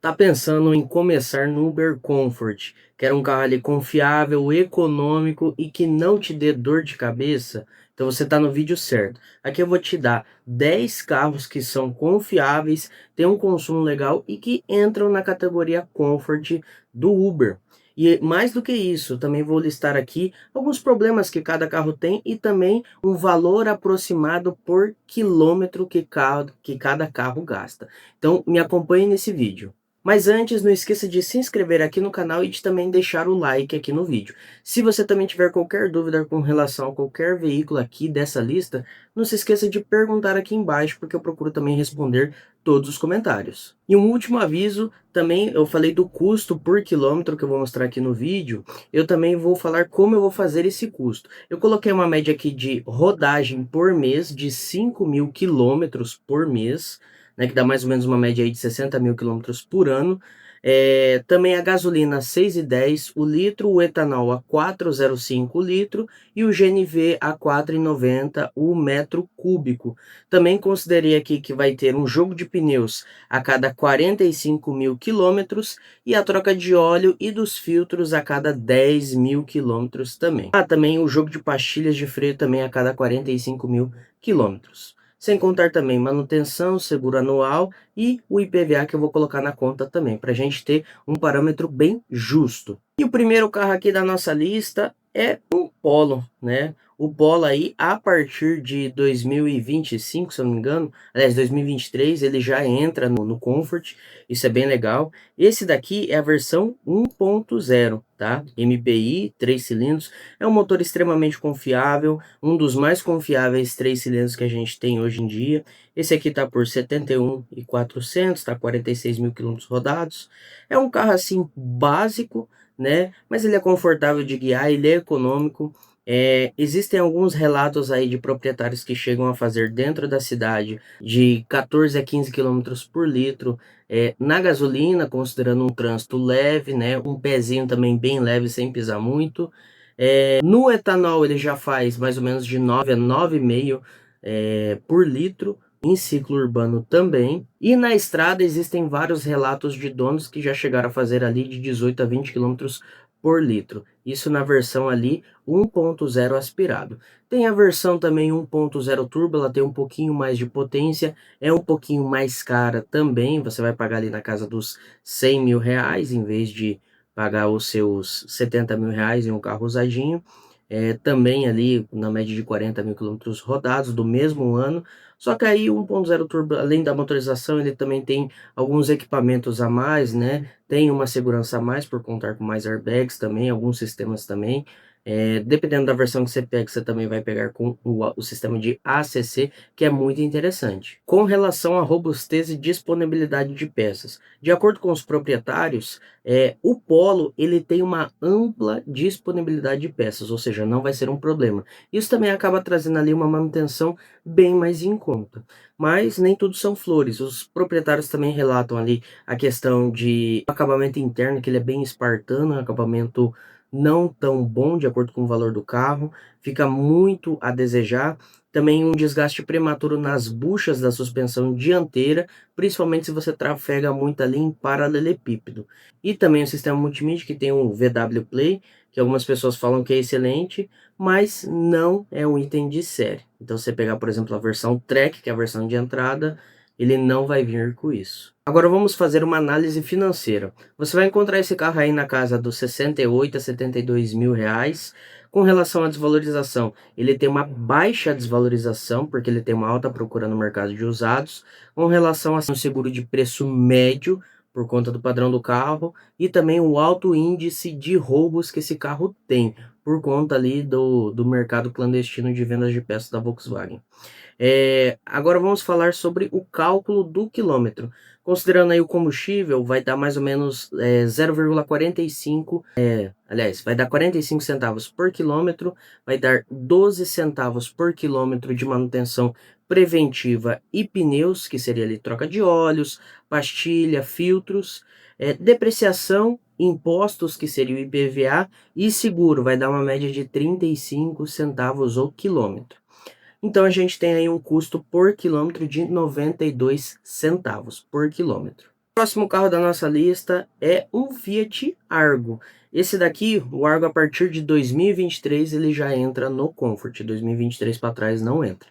Tá pensando em começar no Uber Comfort, quer um carro ali confiável, econômico e que não te dê dor de cabeça? Então você está no vídeo certo. Aqui eu vou te dar 10 carros que são confiáveis, têm um consumo legal e que entram na categoria Comfort do Uber. E mais do que isso, também vou listar aqui alguns problemas que cada carro tem e também um valor aproximado por quilômetro que cada carro gasta. Então me acompanhe nesse vídeo. Mas antes, não esqueça de se inscrever aqui no canal e de também deixar o like aqui no vídeo. Se você também tiver qualquer dúvida com relação a qualquer veículo aqui dessa lista, não se esqueça de perguntar aqui embaixo, porque eu procuro também responder todos os comentários. E um último aviso, também eu falei do custo por quilômetro que eu vou mostrar aqui no vídeo, eu também vou falar como eu vou fazer esse custo. Eu coloquei uma média aqui de rodagem por mês de 5.000 quilômetros por mês, né, que dá mais ou menos uma média aí de 60.000 quilômetros por ano. Também a gasolina 6,10 o litro, o etanol a 4,05 o litro e o GNV a 4,90 o metro cúbico. Também considerei aqui que vai ter um jogo de pneus a cada 45.000 quilômetros e a troca de óleo e dos filtros a cada 10.000 quilômetros também. Também o jogo de pastilhas de freio também a cada 45.000 quilômetros. Sem contar também manutenção, seguro anual e o IPVA que eu vou colocar na conta também, para a gente ter um parâmetro bem justo. E o primeiro carro aqui da nossa lista é um Polo, né? O Polo aí, a partir de 2025, se eu não me engano, aliás, 2023, ele já entra no Comfort, isso é bem legal. Esse daqui é a versão 1.0, tá? MPI, 3 cilindros, é um motor extremamente confiável, um dos mais confiáveis 3 cilindros que a gente tem hoje em dia. Esse aqui tá por 71.400, tá 46.000 quilômetros rodados. É um carro assim básico, né? Mas ele é confortável de guiar, ele é econômico. Existem alguns relatos aí de proprietários que chegam a fazer dentro da cidade de 14 a 15 quilômetros por litro na gasolina, considerando um trânsito leve, né? Um pezinho também bem leve, sem pisar muito. No etanol ele já faz mais ou menos de 9 a 9,5 por litro. Em ciclo urbano também. E na estrada existem vários relatos de donos que já chegaram a fazer ali de 18 a 20 quilômetros por litro. Isso na versão ali 1.0 aspirado. Tem a versão também 1.0 turbo, ela tem um pouquinho mais de potência, é um pouquinho mais cara também, você vai pagar ali na casa dos 100 mil reais, em vez de pagar os seus 70 mil reais em um carro usadinho. Também ali na média de 40.000 quilômetros rodados do mesmo ano. Só que aí o 1.0 turbo, além da motorização, ele também tem alguns equipamentos a mais, né? Tem uma segurança a mais por contar com mais airbags também, alguns sistemas também. Dependendo da versão que você pega, você também vai pegar com o sistema de ACC, que é muito interessante. Com relação à robustez e disponibilidade de peças, de acordo com os proprietários, o Polo ele tem uma ampla disponibilidade de peças, ou seja, não vai ser um problema. Isso também acaba trazendo ali uma manutenção bem mais em conta. Mas nem tudo são flores. Os proprietários também relatam ali a questão de acabamento interno, que ele é bem espartano, um acabamento não tão bom de acordo com o valor do carro, fica muito a desejar. Também um desgaste prematuro nas buchas da suspensão dianteira, principalmente se você trafega muito ali em paralelepípedo. E também o sistema multimídia, que tem o VW Play, que algumas pessoas falam que é excelente, mas não é um item de série. Então, se você pegar, por exemplo, a versão Track, que é a versão de entrada, ele não vai vir com isso. Agora vamos fazer uma análise financeira. Você vai encontrar esse carro aí na casa dos 68 a 72 mil reais. Com relação à desvalorização, ele tem uma baixa desvalorização, porque ele tem uma alta procura no mercado de usados. Com relação a um seguro de preço médio, por conta do padrão do carro, e também o alto índice de roubos que esse carro tem, por conta ali do mercado clandestino de vendas de peças da Volkswagen. Agora vamos falar sobre o cálculo do quilômetro. Considerando aí o combustível, vai dar mais ou menos 0,45, aliás, vai dar 45 centavos por quilômetro, vai dar 12 centavos por quilômetro de manutenção preventiva e pneus, que seria ali troca de óleos, pastilha, filtros, depreciação, impostos, que seria o IPVA, e seguro, vai dar uma média de 35 centavos o quilômetro. Então a gente tem aí um custo por quilômetro de 92 centavos por quilômetro. Próximo carro da nossa lista é um Fiat Argo. Esse daqui, o Argo, a partir de 2023, ele já entra no Comfort. 2023 para trás não entra.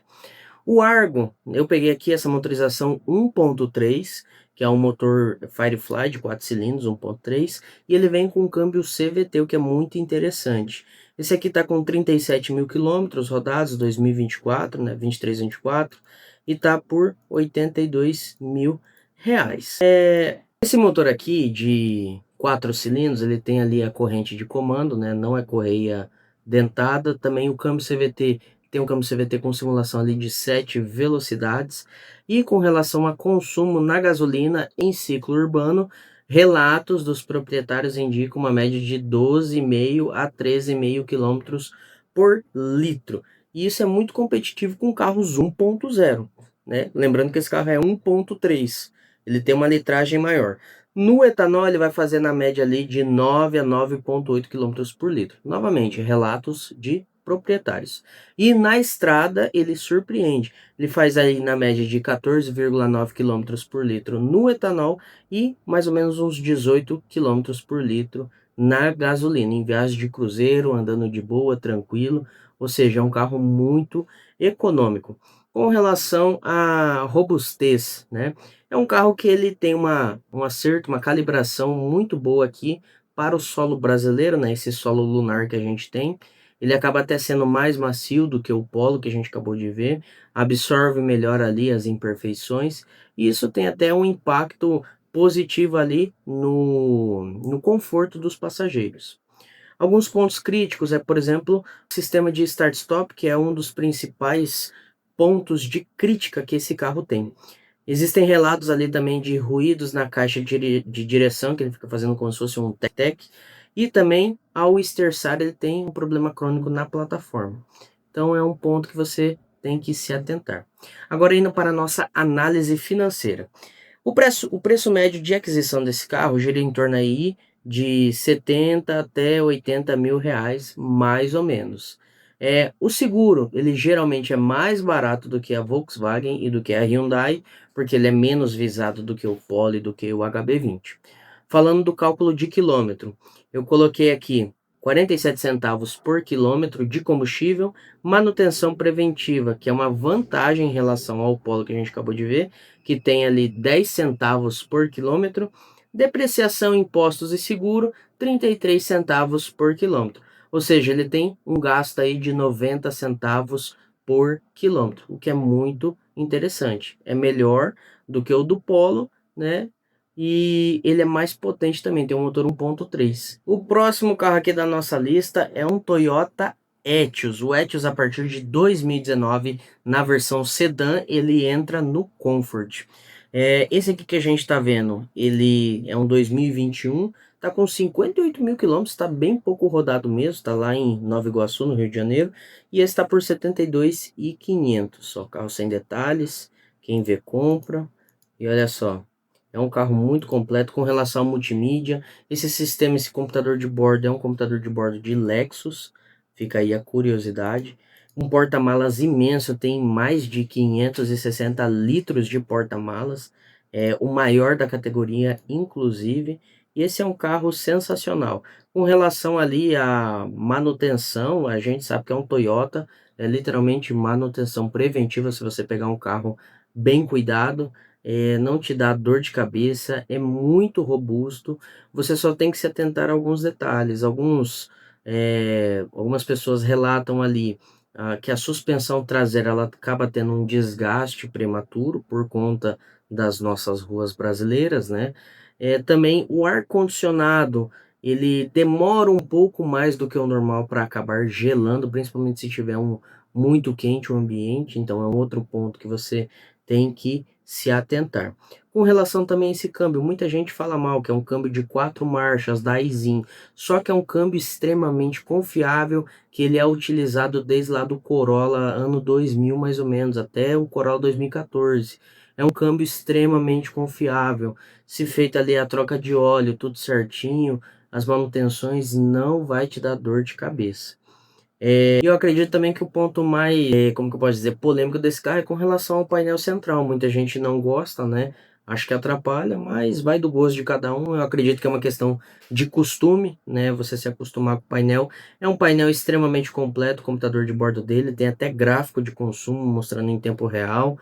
O Argo, eu peguei aqui essa motorização 1.3, que é um motor Firefly de 4 cilindros, 1.3, e ele vem com um câmbio CVT, o que é muito interessante. Esse aqui está com 37 mil quilômetros rodados, 2024, né, 23, 24, e está por 82 mil reais. Esse motor aqui de 4 cilindros, ele tem ali a corrente de comando, né, não é correia dentada, também o câmbio CVT. Tem um câmbio CVT com simulação ali de 7 velocidades. E com relação a consumo na gasolina em ciclo urbano, relatos dos proprietários indicam uma média de 12,5 a 13,5 km por litro. E isso é muito competitivo com carros 1.0, né? Lembrando que esse carro é 1.3, ele tem uma litragem maior. No etanol, ele vai fazer na média ali de 9 a 9,8 km por litro. Novamente, relatos de proprietários. E na estrada ele surpreende. Ele faz aí na média de 14,9 km por litro no etanol e mais ou menos uns 18 km por litro na gasolina, em viagem de cruzeiro, andando de boa, tranquilo, ou seja, é um carro muito econômico. Com relação à robustez, né? É um carro que ele tem um acerto, uma calibração muito boa aqui para o solo brasileiro, né? Esse solo lunar que a gente tem. Ele acaba até sendo mais macio do que o Polo que a gente acabou de ver, absorve melhor ali as imperfeições, e isso tem até um impacto positivo ali no conforto dos passageiros. Alguns pontos críticos é, por exemplo, o sistema de start-stop, que é um dos principais pontos de crítica que esse carro tem. Existem relatos ali também de ruídos na caixa de direção, que ele fica fazendo como se fosse um tec-tec. E também, ao esterçar, ele tem um problema crônico na plataforma. Então, é um ponto que você tem que se atentar. Agora, indo para a nossa análise financeira. O preço médio de aquisição desse carro gira em torno aí de 70 até 80 mil reais, mais ou menos. O seguro, ele geralmente é mais barato do que a Volkswagen e do que a Hyundai, porque ele é menos visado do que o Polo e do que o HB20. Falando do cálculo de quilômetro, eu coloquei aqui 47 centavos por quilômetro de combustível, manutenção preventiva, que é uma vantagem em relação ao Polo que a gente acabou de ver, que tem ali 10 centavos por quilômetro, depreciação, impostos e seguro, 33 centavos por quilômetro. Ou seja, ele tem um gasto aí de 90 centavos por quilômetro, o que é muito interessante. É melhor do que o do Polo, né? E ele é mais potente também, tem um motor 1.3. O próximo carro aqui da nossa lista é um Toyota Etios. O Etios, a partir de 2019, na versão sedã, ele entra no Comfort. Esse aqui que a gente está vendo, ele é um 2021, tá com 58 mil quilômetros, está bem pouco rodado mesmo, está lá em Nova Iguaçu, no Rio de Janeiro, e esse está por 72.500, só carro sem detalhes, quem vê compra. E olha só, é um carro muito completo com relação à multimídia. Esse sistema, esse computador de bordo é um computador de bordo de Lexus, fica aí a curiosidade. Um porta-malas imenso, tem mais de 560 litros de porta-malas, é o maior da categoria, inclusive. E esse é um carro sensacional. Com relação ali à manutenção, a gente sabe que é um Toyota, é literalmente manutenção preventiva se você pegar um carro bem cuidado. Não te dá dor de cabeça, é muito robusto. Você só tem que se atentar a alguns detalhes. Algumas pessoas relatam ali que a suspensão traseira ela acaba tendo um desgaste prematuro por conta das nossas ruas brasileiras, né? Também o ar-condicionado ele demora um pouco mais do que o normal para acabar gelando, principalmente se tiver muito quente o ambiente. Então é um outro ponto que você tem que se atentar. Com relação também a esse câmbio, muita gente fala mal que é um câmbio de 4 marchas da Aisin, só que é um câmbio extremamente confiável, que ele é utilizado desde lá do Corolla ano 2000 mais ou menos, até o Corolla 2014. É um câmbio extremamente confiável. Se feita ali a troca de óleo, tudo certinho, as manutenções não vai te dar dor de cabeça. E eu acredito também que o ponto mais, como que eu posso dizer, polêmico desse carro é com relação ao painel central. Muita gente não gosta, né? acho que atrapalha, mas vai do gosto de cada um. Eu acredito que é uma questão de costume, né? Você se acostumar com o painel. É um painel extremamente completo, o computador de bordo dele, tem até gráfico de consumo mostrando em tempo real.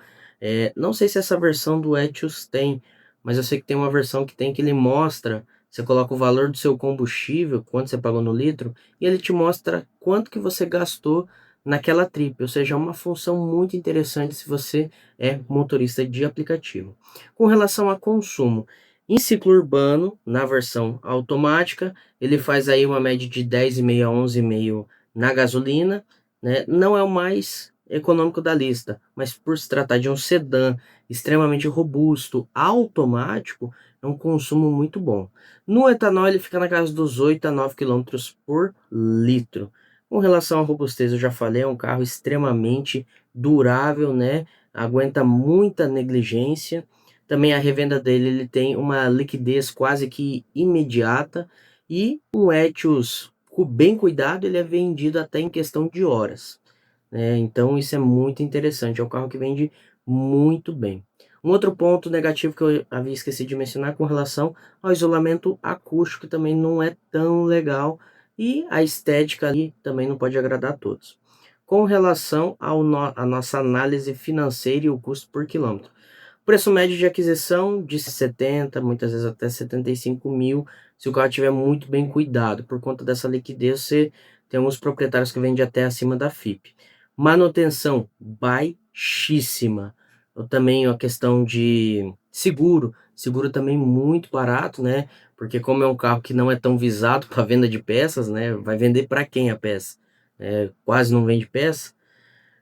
Não sei se essa versão do Etios tem, mas eu sei que tem uma versão que tem que ele mostra, você coloca o valor do seu combustível, quanto você pagou no litro, e ele te mostra quanto que você gastou naquela trip, ou seja, é uma função muito interessante se você é motorista de aplicativo. Com relação a consumo, em ciclo urbano, na versão automática, ele faz aí uma média de 10,5 a 11,5 na gasolina, né? Não é o mais econômico da lista, mas por se tratar de um sedã extremamente robusto, automático, é um consumo muito bom. No etanol, ele fica na casa dos 8 a 9 quilômetros por litro. Com relação à robustez, eu já falei, é um carro extremamente durável, né? Aguenta muita negligência. Também a revenda dele, ele tem uma liquidez quase que imediata e um Etios bem cuidado, ele é vendido até em questão de horas, né? Então isso é muito interessante, é um carro que vende muito bem. Um outro ponto negativo que eu havia esquecido de mencionar com relação ao isolamento acústico, que também não é tão legal, e a estética ali também não pode agradar a todos. Com relação à nossa análise financeira e o custo por quilômetro. Preço médio de aquisição de 70, muitas vezes até 75 mil, se o carro estiver muito bem cuidado. Por conta dessa liquidez, você tem alguns proprietários que vendem até acima da FIP. Manutenção baixíssima. Eu também a questão de seguro também muito barato, né? Porque como é um carro que não é tão visado para venda de peças, né? Vai vender para quem a peça? Quase não vende peça,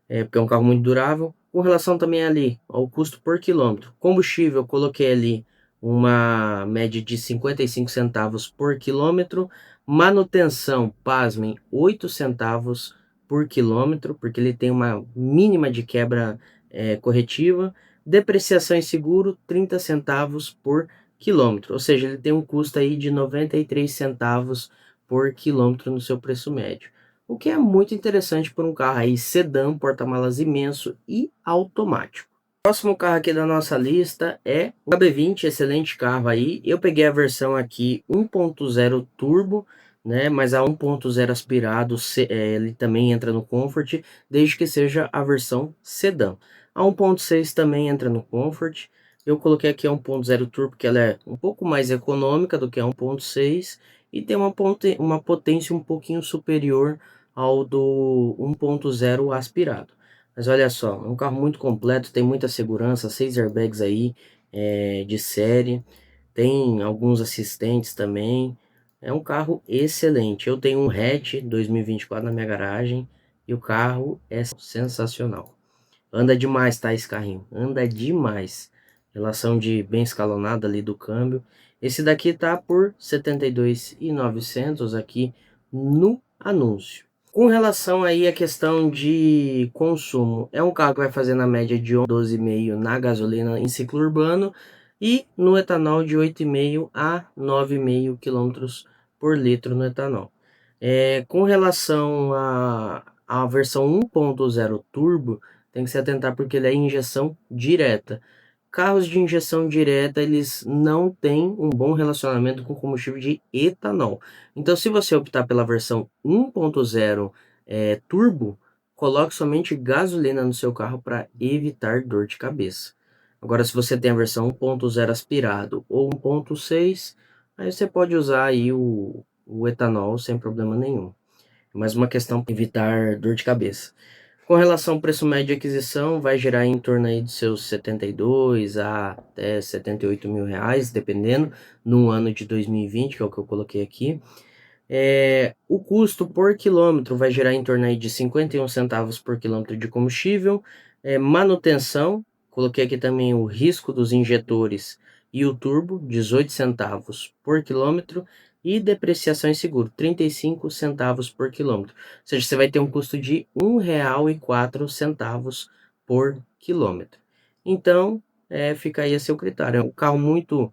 porque é um carro muito durável. Com relação também ali ao custo por quilômetro. Combustível, eu coloquei ali uma média de 55 centavos por quilômetro. Manutenção, pasmem, 8 centavos por quilômetro, porque ele tem uma mínima de quebra corretiva. Depreciação e seguro, 30 centavos por quilômetro. Ou seja, ele tem um custo aí de 93 centavos por quilômetro no seu preço médio. O que é muito interessante por um carro aí sedã, porta-malas imenso e automático. O próximo carro aqui da nossa lista é o HB20, excelente carro aí. Eu peguei a versão aqui 1.0 turbo, né? Mas a 1.0 aspirado, ele também entra no Comfort, desde que seja a versão sedã. A 1.6 também entra no Comfort. Eu coloquei aqui a 1.0 turbo, porque ela é um pouco mais econômica do que a 1.6 e tem uma potência um pouquinho superior ao do 1.0 aspirado. Mas olha só, é um carro muito completo, tem muita segurança, 6 airbags aí de série, tem alguns assistentes também. É um carro excelente. Eu tenho um hatch 2024 na minha garagem e o carro é sensacional. Anda demais, tá, esse carrinho? Anda demais. Relação de bem escalonada ali do câmbio. Esse daqui tá por 72.900 aqui no anúncio. Com relação aí à questão de consumo, é um carro que vai fazer na média de 12,5 na gasolina em ciclo urbano e no etanol de 8,5 a 9,5 km por litro no etanol. Com relação à versão 1.0 turbo, tem que se atentar porque ele é injeção direta. Carros de injeção direta, eles não têm um bom relacionamento com combustível de etanol. Então, se você optar pela versão 1.0 turbo, coloque somente gasolina no seu carro para evitar dor de cabeça. Agora, se você tem a versão 1.0 aspirado ou 1.6, aí você pode usar aí o etanol sem problema nenhum. Mais uma questão para evitar dor de cabeça. Com relação ao preço médio de aquisição, vai gerar em torno aí de seus 72 a até 78 mil reais, dependendo, no ano de 2020, que é o que eu coloquei aqui. O custo por quilômetro vai gerar em torno aí de 51 centavos por quilômetro de combustível. Manutenção, coloquei aqui também o risco dos injetores e o turbo, 18 centavos por quilômetro. E depreciação e seguro, 35 centavos por quilômetro. Ou seja, você vai ter um custo de R$ 1,04 por quilômetro. Então, fica aí a seu critério. É um carro muito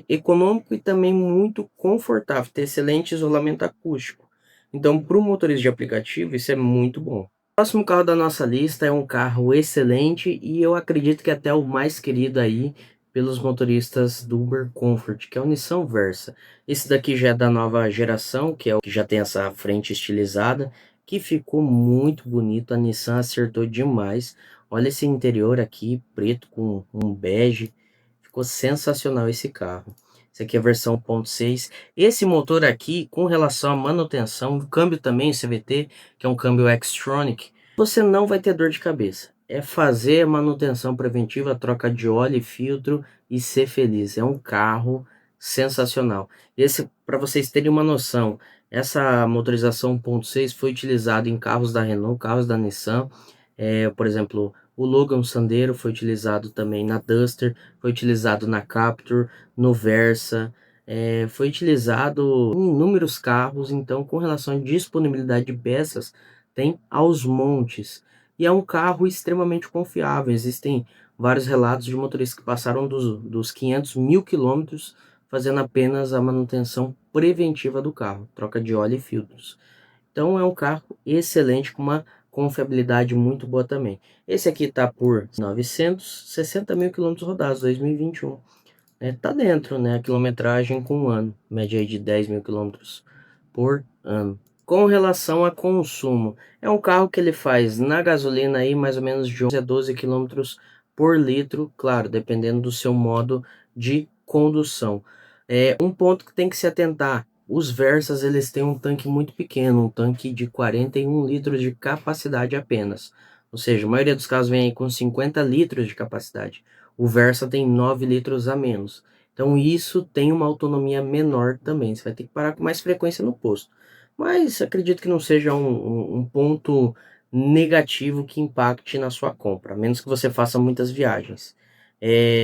econômico e também muito confortável, tem excelente isolamento acústico. Então, para o motorista de aplicativo, isso é muito bom. O próximo carro da nossa lista é um carro excelente e eu acredito que até o mais querido aí pelos motoristas do Uber Comfort, que é o Nissan Versa. Esse daqui já é da nova geração, que é o que já tem essa frente estilizada, que ficou muito bonito. A Nissan acertou demais. Olha esse interior aqui, preto com um bege. Ficou sensacional esse carro. Esse aqui é a versão 1.6. Esse motor aqui, com relação à manutenção, o câmbio também, o CVT, que é um câmbio Xtronic, você não vai ter dor de cabeça. É fazer a manutenção preventiva, troca de óleo e filtro e ser feliz. É um carro sensacional. Esse, para vocês terem uma noção, essa motorização 1.6 foi utilizada em carros da Renault, carros da Nissan. Por exemplo, o Logan Sandero foi utilizado também na Duster, foi utilizado na Captur, no Versa, foi utilizado em inúmeros carros. Então, com relação à disponibilidade de peças, tem aos montes. E é um carro extremamente confiável. Existem vários relatos de motoristas que passaram dos 500 mil quilômetros fazendo apenas a manutenção preventiva do carro, troca de óleo e filtros. Então é um carro excelente, com uma confiabilidade muito boa também. Esse aqui tá por 960 mil quilômetros rodados, 2021. Tá dentro, né? A quilometragem com um ano, média aí de 10 mil quilômetros por ano. Com relação a consumo, é um carro que ele faz na gasolina aí mais ou menos de 11 a 12 quilômetros por litro, claro, dependendo do seu modo de condução. Um ponto que tem que se atentar: os Versas eles têm um tanque muito pequeno, um tanque de 41 litros de capacidade apenas. Ou seja, a maioria dos carros vem aí com 50 litros de capacidade. O Versa tem 9 litros a menos. Então isso tem uma autonomia menor também. Você vai ter que parar com mais frequência no posto. Mas acredito que não seja um ponto negativo que impacte na sua compra, a menos que você faça muitas viagens.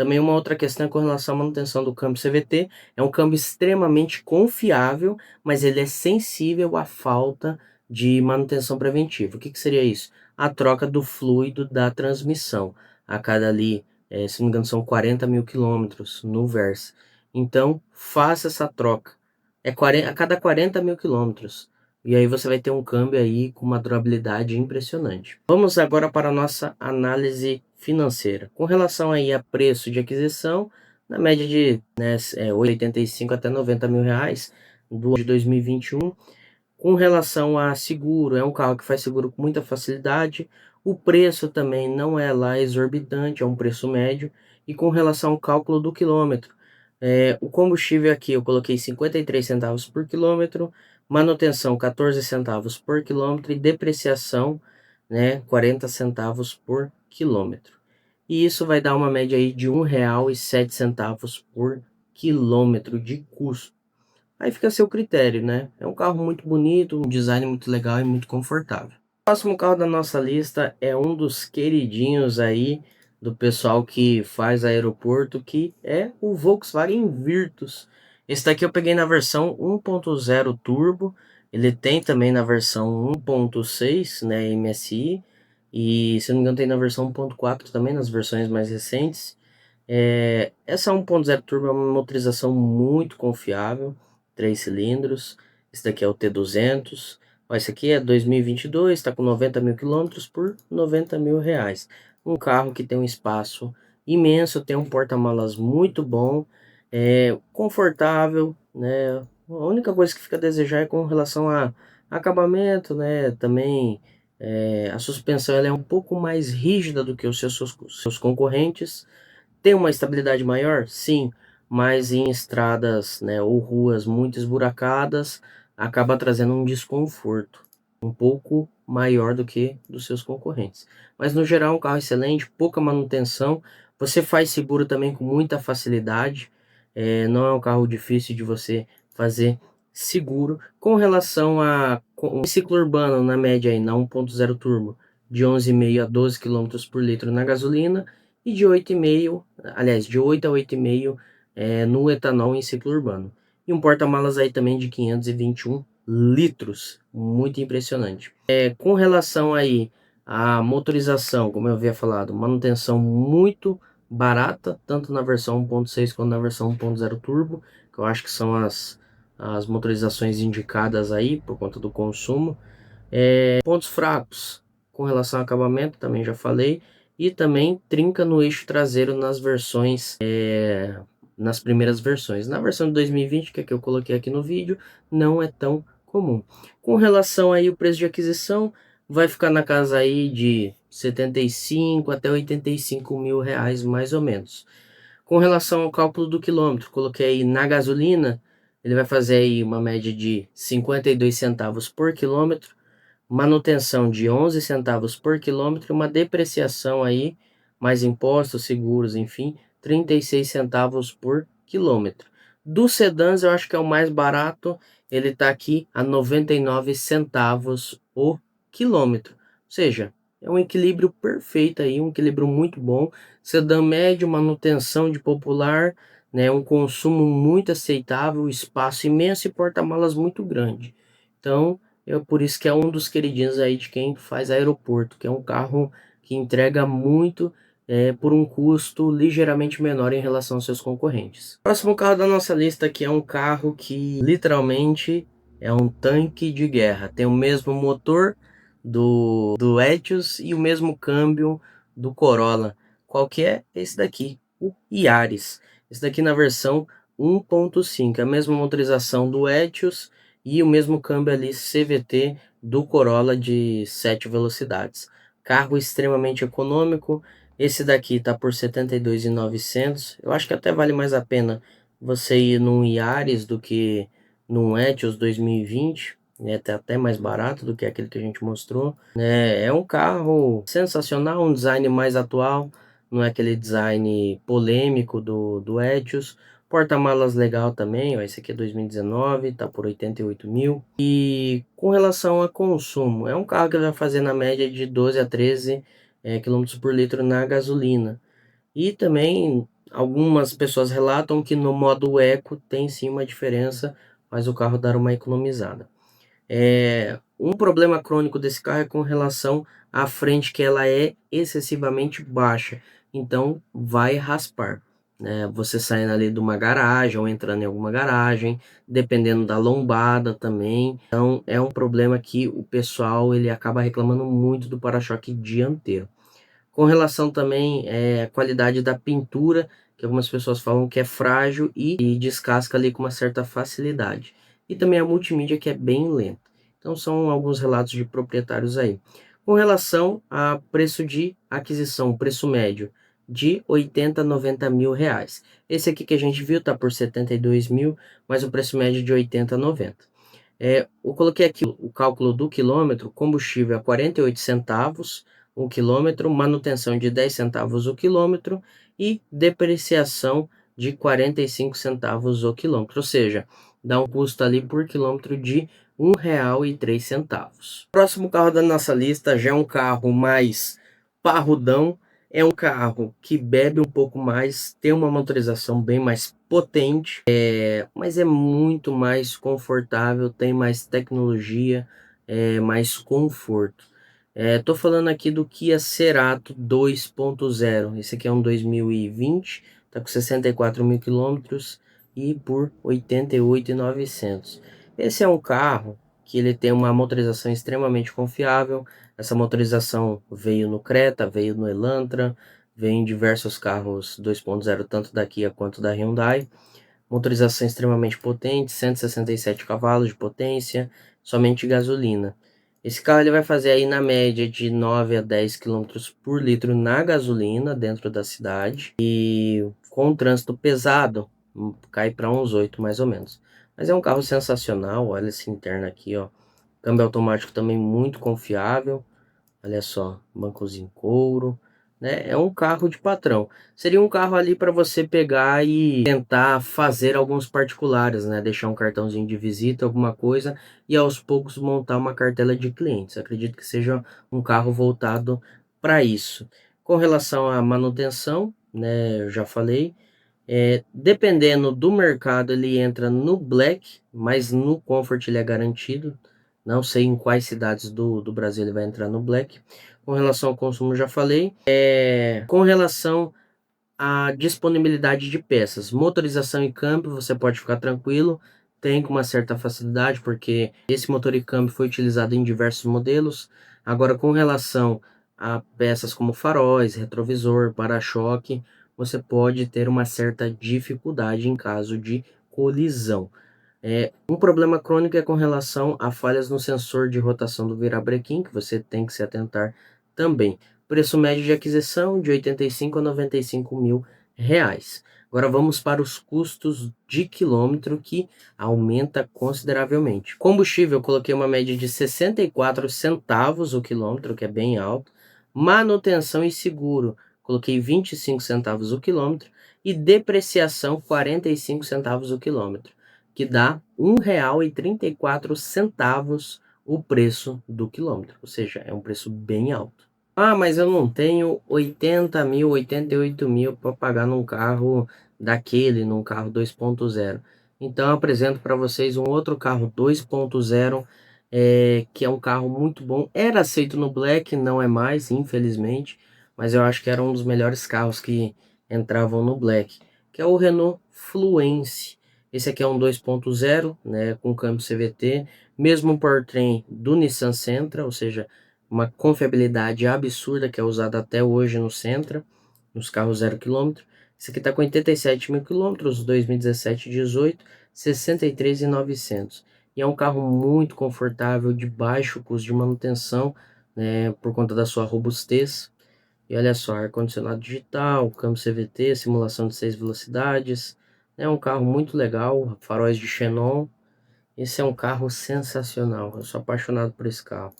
Também uma outra questão é com relação à manutenção do câmbio CVT. É um câmbio extremamente confiável, mas ele é sensível à falta de manutenção preventiva. O que seria isso? A troca do fluido da transmissão. A cada ali, se não me engano, são 40 mil quilômetros no Versa. Então, faça essa troca. A cada 40 mil quilômetros. E aí você vai ter um câmbio aí com uma durabilidade impressionante. Vamos agora para a nossa análise financeira. Com relação aí a preço de aquisição, na média de 85 até 90 mil reais do de 2021. Com relação a seguro, é um carro que faz seguro com muita facilidade. O preço também não é lá exorbitante, é um preço médio. E com relação ao cálculo do quilômetro, o combustível aqui eu coloquei 53 centavos por quilômetro, manutenção 14 centavos por quilômetro e depreciação, 40 centavos por quilômetro. E isso vai dar uma média aí de R$ 1,07 por quilômetro de custo. Aí fica a seu critério, né? É um carro muito bonito, um design muito legal e muito confortável. O próximo carro da nossa lista é um dos queridinhos aí do pessoal que faz aeroporto, que é o Volkswagen Virtus. Esse daqui eu peguei na versão 1.0 turbo. Ele tem também na versão 1.6, né, MSI. E se não me engano tem na versão 1.4 também, nas versões mais recentes. Essa 1.0 turbo é uma motorização muito confiável, 3 cilindros. Esse daqui é o T200. Esse aqui é 2022, está com 90 mil quilômetros por 90 mil reais. Um carro que tem um espaço imenso, tem um porta-malas muito bom, confortável, né? A única coisa que fica a desejar é com relação a acabamento, né? Também a suspensão ela é um pouco mais rígida do que os seus concorrentes. Tem uma estabilidade maior? Sim, mas em estradas, né, ou ruas muito esburacadas, acaba trazendo um desconforto um pouco maior do que dos seus concorrentes. Mas no geral, um carro excelente, pouca manutenção, você faz seguro também com muita facilidade, não é um carro difícil de você fazer seguro. Com relação a um ciclo urbano, na média aí, na 1.0 turbo, de 11,5 a 12 quilômetros por litro na gasolina, e de 8,5, aliás, de 8 a 8,5 no etanol em ciclo urbano. E um porta-malas aí também de 521 litros, muito impressionante. Com relação aí à motorização, como eu havia falado, manutenção muito barata, tanto na versão 1.6 quanto na versão 1.0 turbo, que eu acho que são as motorizações indicadas aí por conta do consumo. Pontos fracos com relação ao acabamento, também já falei. e também trinca no eixo traseiro nas primeiras versões. Na versão de 2020, que é que eu coloquei aqui no vídeo, não é tão comum. Com relação aí o preço de aquisição, vai ficar na casa aí de 75 até 85 mil reais, mais ou menos. Com relação ao cálculo do quilômetro, coloquei aí na gasolina, ele vai fazer aí uma média de 52 centavos por quilômetro, manutenção de 11 centavos por quilômetro, uma depreciação aí, mais impostos, seguros, enfim, 36 centavos por quilômetro. Dos sedãs, eu acho que é o mais barato, ele está aqui a 99 centavos o quilômetro. Ou seja, é um equilíbrio perfeito aí, um equilíbrio muito bom. Sedã médio, manutenção de popular, né, um consumo muito aceitável, espaço imenso e porta-malas muito grande. Então, por isso que é um dos queridinhos aí de quem faz aeroporto, que é um carro que entrega muito por um custo ligeiramente menor em relação aos seus concorrentes. O próximo carro da nossa lista aqui é um carro que literalmente é um tanque de guerra. Tem o mesmo motor do Etios e o mesmo câmbio do Corolla. Qual que é? Esse daqui, o Yaris. Esse daqui na versão 1.5, a mesma motorização do Etios e o mesmo câmbio ali CVT do Corolla de 7 velocidades. Carro extremamente econômico. Esse daqui tá por R$ 72.900. Eu acho que até vale mais a pena você ir num Yaris do que num Etios 2020. Né, tá até mais barato do que aquele que a gente mostrou. É um carro sensacional, um design mais atual. Não é aquele design polêmico do Etios. Porta-malas legal também, ó, esse aqui é 2019, tá por 88 mil. E com relação a consumo, é um carro que vai fazer na média de 12 a 13 km por litro na gasolina. E também algumas pessoas relatam que no modo eco tem sim uma diferença, mas o carro dá uma economizada. Um problema crônico desse carro é com relação à frente, que ela é excessivamente baixa, então vai raspar, né? Você saindo ali de uma garagem ou entrando em alguma garagem, dependendo da lombada também. Então é um problema que o pessoal ele acaba reclamando muito do para-choque dianteiro. Com relação também à qualidade da pintura, que algumas pessoas falam que é frágil e descasca ali com uma certa facilidade. E também a multimídia, que é bem lenta. Então são alguns relatos de proprietários aí. Com relação a preço de aquisição, preço médio de 80 a 90 mil reais. Esse aqui que a gente viu está por 72 mil, mas o preço médio de 80 a 90. Eu coloquei aqui o cálculo do quilômetro, combustível a 48 centavos o quilômetro, manutenção de 10 centavos o quilômetro e depreciação de 45 centavos o quilômetro, ou seja, dá um custo ali por quilômetro de R$ 1,03. O próximo carro da nossa lista já é um carro mais parrudão, é um carro que bebe um pouco mais, tem uma motorização bem mais potente, mas é muito mais confortável, tem mais tecnologia, mais conforto. Tô falando aqui do Kia Cerato 2.0. Esse aqui é um 2020, tá com 64 mil quilômetros e por 88.900. Esse é um carro que ele tem uma motorização extremamente confiável. Essa motorização veio no Creta, veio no Elantra, veio em diversos carros 2.0, tanto da Kia quanto da Hyundai. Motorização extremamente potente, 167 cavalos de potência, somente gasolina. Esse carro ele vai fazer aí na média de 9 a 10 km por litro na gasolina dentro da cidade. E com o trânsito pesado, cai para uns 8 mais ou menos. Mas é um carro sensacional, olha esse interno aqui, ó. Câmbio automático também muito confiável. Olha só, bancos em couro, né? É um carro de patrão. Seria um carro ali para você pegar e tentar fazer alguns particulares, né? Deixar um cartãozinho de visita, alguma coisa, e aos poucos montar uma cartela de clientes. Acredito que seja um carro voltado para isso. Com relação à manutenção, né? Eu já falei. Dependendo do mercado, ele entra no Black, mas no Comfort ele é garantido. Não sei em quais cidades do Brasil ele vai entrar no Black. Com relação ao consumo, já falei. Com relação à disponibilidade de peças, motorização e câmbio, você pode ficar tranquilo. Tem com uma certa facilidade, porque esse motor e câmbio foi utilizado em diversos modelos. Agora, com relação a peças como faróis, retrovisor, para-choque, você pode ter uma certa dificuldade em caso de colisão. Um problema crônico é com relação a falhas no sensor de rotação do virabrequim, que você tem que se atentar também. Preço médio de aquisição de 85 a 95 mil reais. Agora vamos para os custos de quilômetro, que aumenta consideravelmente. Combustível, eu coloquei uma média de 64 centavos o quilômetro, que é bem alto. Manutenção e seguro, coloquei 25 centavos o quilômetro. E depreciação, 45 centavos o quilômetro, que dá R$ 1,34 o preço do quilômetro, ou seja, é um preço bem alto. Ah, mas eu não tenho 80 mil, 88 mil para pagar num carro daquele, num carro 2.0. Então eu apresento para vocês um outro carro 2.0, que é um carro muito bom. Era aceito no Black, não é mais, infelizmente, mas eu acho que era um dos melhores carros que entravam no Black, que é o Renault Fluence. Esse aqui é um 2.0, né, com câmbio CVT, mesmo powertrain do Nissan Sentra, ou seja, uma confiabilidade absurda que é usada até hoje no Sentra, nos carros 0 km. Esse aqui está com 87 mil quilômetros, 2017 e 18, 63.900. E é um carro muito confortável, de baixo custo de manutenção, né, por conta da sua robustez. E olha só, ar-condicionado digital, câmbio CVT, simulação de 6 velocidades. É um carro muito legal, faróis de xenon. Esse é um carro sensacional. Eu sou apaixonado por esse carro.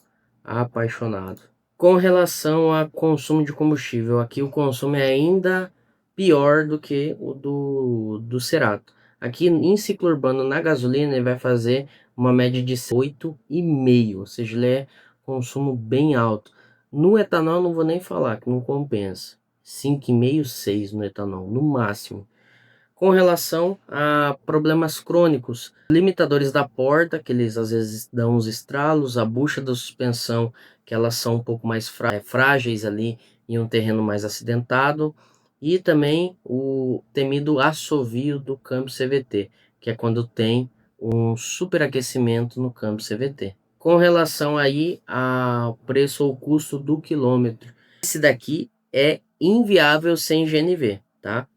Apaixonado. Com relação a consumo de combustível, aqui o consumo é ainda pior do que o do Cerato. Aqui em ciclo urbano, na gasolina, ele vai fazer uma média de 8,5, ou seja, ele é consumo bem alto. No etanol, não vou nem falar, que não compensa. 5,5, 6 no etanol, no máximo. Com relação a problemas crônicos, limitadores da porta, que eles às vezes dão uns estralos, a bucha da suspensão, que elas são um pouco mais frágeis ali em um terreno mais acidentado, e também o temido assovio do câmbio CVT, que é quando tem um superaquecimento no câmbio CVT. Com relação aí ao preço ou custo do quilômetro, esse daqui é inviável sem GNV, tá?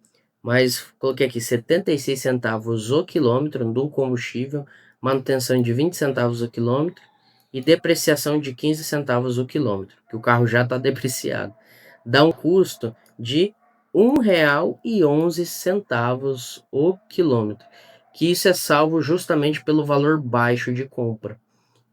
Mas coloquei aqui 76 centavos o quilômetro do combustível, manutenção de 20 centavos o quilômetro e depreciação de 15 centavos o quilômetro, que o carro já está depreciado. Dá um custo de R$ 1,11 o quilômetro, que isso é salvo justamente pelo valor baixo de compra.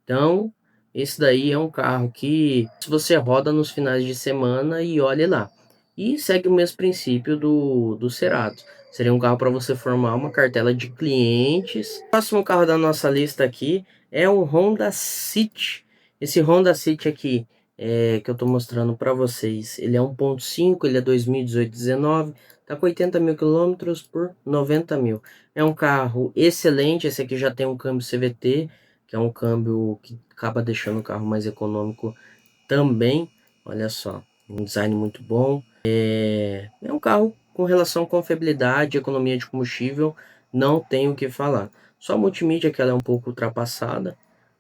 Então, esse daí é um carro que você roda nos finais de semana e olhe lá. E segue o mesmo princípio do Cerato. Seria um carro para você formar uma cartela de clientes. O próximo carro da nossa lista aqui é um Honda City. Esse Honda City aqui, que eu estou mostrando para vocês, ele é 1.5, ele é 2018-19, está com 80 mil quilômetros por 90 mil. É um carro excelente, esse aqui já tem um câmbio CVT, que é um câmbio que acaba deixando o carro mais econômico também. Olha só, um design muito bom. É um carro com relação à confiabilidade, economia de combustível, não tenho o que falar. Só a multimídia, que ela é um pouco ultrapassada,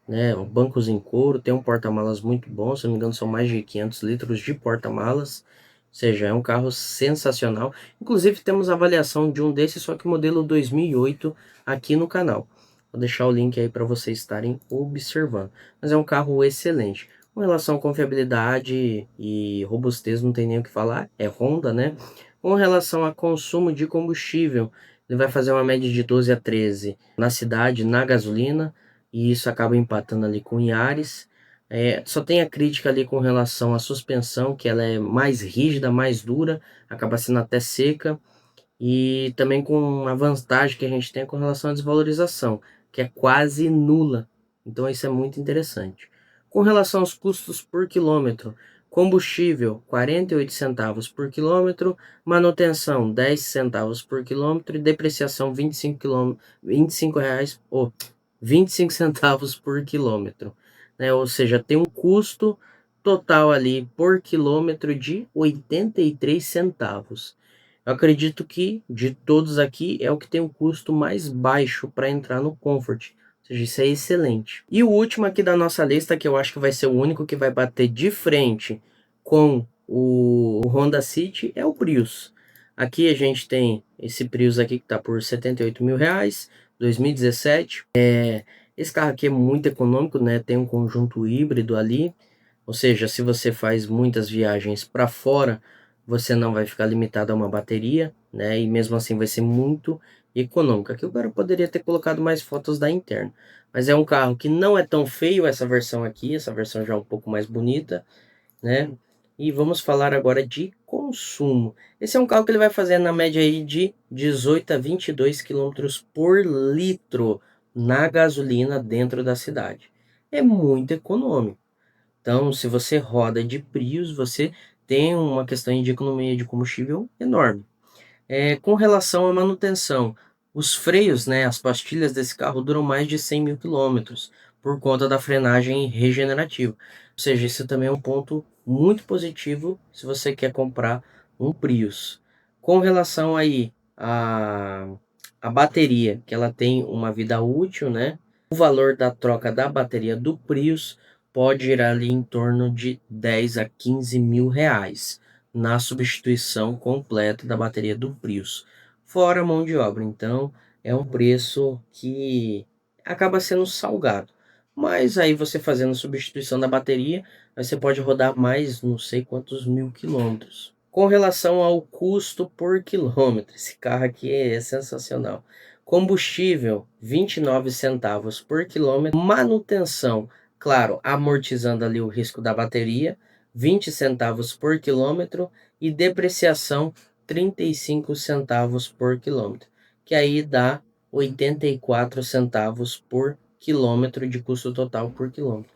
né? Bancos em couro, tem um porta-malas muito bom, se não me engano são mais de 500 litros de porta-malas. Ou seja, é um carro sensacional. Inclusive temos avaliação de um desses, só que modelo 2008 aqui no canal. Vou deixar o link aí para vocês estarem observando. Mas é um carro excelente. Com relação à confiabilidade e robustez, não tem nem o que falar. É Honda, né? Com relação a consumo de combustível, ele vai fazer uma média de 12 a 13 na cidade, na gasolina. E isso acaba empatando ali com o Yaris. Só tem a crítica ali com relação à suspensão, que ela é mais rígida, mais dura, acaba sendo até seca. E também com a vantagem que a gente tem com relação à desvalorização, que é quase nula. Então isso é muito interessante. Com relação aos custos por quilômetro, combustível 48 centavos por quilômetro, manutenção 10 centavos por quilômetro e depreciação 25 reais, 25 centavos por quilômetro, né? Ou seja, tem um custo total ali por quilômetro de 83 centavos. Eu acredito que de todos aqui é o que tem o custo mais baixo para entrar no Comfort. Ou seja, isso é excelente. E o último aqui da nossa lista, que eu acho que vai ser o único que vai bater de frente com o Honda City é o Prius. Aqui a gente tem esse Prius aqui que está por R$ 78.000, 2017. Esse carro aqui é muito econômico, né? Tem um conjunto híbrido ali, ou seja, se você faz muitas viagens para fora, você não vai ficar limitado a uma bateria, né? E mesmo assim vai ser muito econômico. Aqui o cara poderia ter colocado mais fotos da interna, mas é um carro que não é tão feio essa versão aqui, essa versão já é um pouco mais bonita, né? E vamos falar agora de consumo. Esse é um carro que ele vai fazer na média aí de 18 a 22 quilômetros por litro na gasolina dentro da cidade. É muito econômico. Então, se você roda de Prius, você tem uma questão de economia de combustível enorme. Com relação à manutenção, os freios, né, as pastilhas desse carro duram mais de 100.000 quilômetros por conta da frenagem regenerativa. Ou seja, isso também é um ponto muito positivo se você quer comprar um Prius. Com relação aí à bateria, que ela tem uma vida útil, né? O valor da troca da bateria do Prius pode girar ali em torno de 10 a 15 mil reais na substituição completa da bateria do Prius, fora a mão de obra. Então, é um preço que acaba sendo salgado. Mas aí você fazendo a substituição da bateria, você pode rodar mais não sei quantos mil quilômetros. Com relação ao custo por quilômetro, esse carro aqui é sensacional. Combustível, 29 centavos por quilômetro. Manutenção, claro, amortizando ali o risco da bateria, 20 centavos por quilômetro, e depreciação 35 centavos por quilômetro, que aí dá 84 centavos por quilômetro de custo total por quilômetro.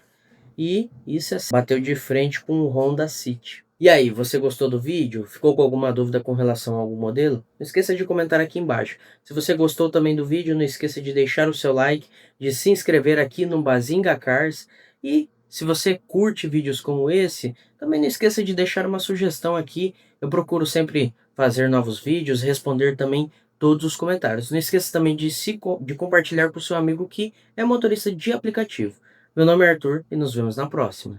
E isso bateu de frente com o Honda City. E aí, você gostou do vídeo? Ficou com alguma dúvida com relação a algum modelo? Não esqueça de comentar aqui embaixo. Se você gostou também do vídeo, não esqueça de deixar o seu like, de se inscrever aqui no Bazinga Cars. E se você curte vídeos como esse, também não esqueça de deixar uma sugestão aqui. Eu procuro sempre fazer novos vídeos, responder também todos os comentários. Não esqueça também de compartilhar com o seu amigo que é motorista de aplicativo. Meu nome é Arthur e nos vemos na próxima.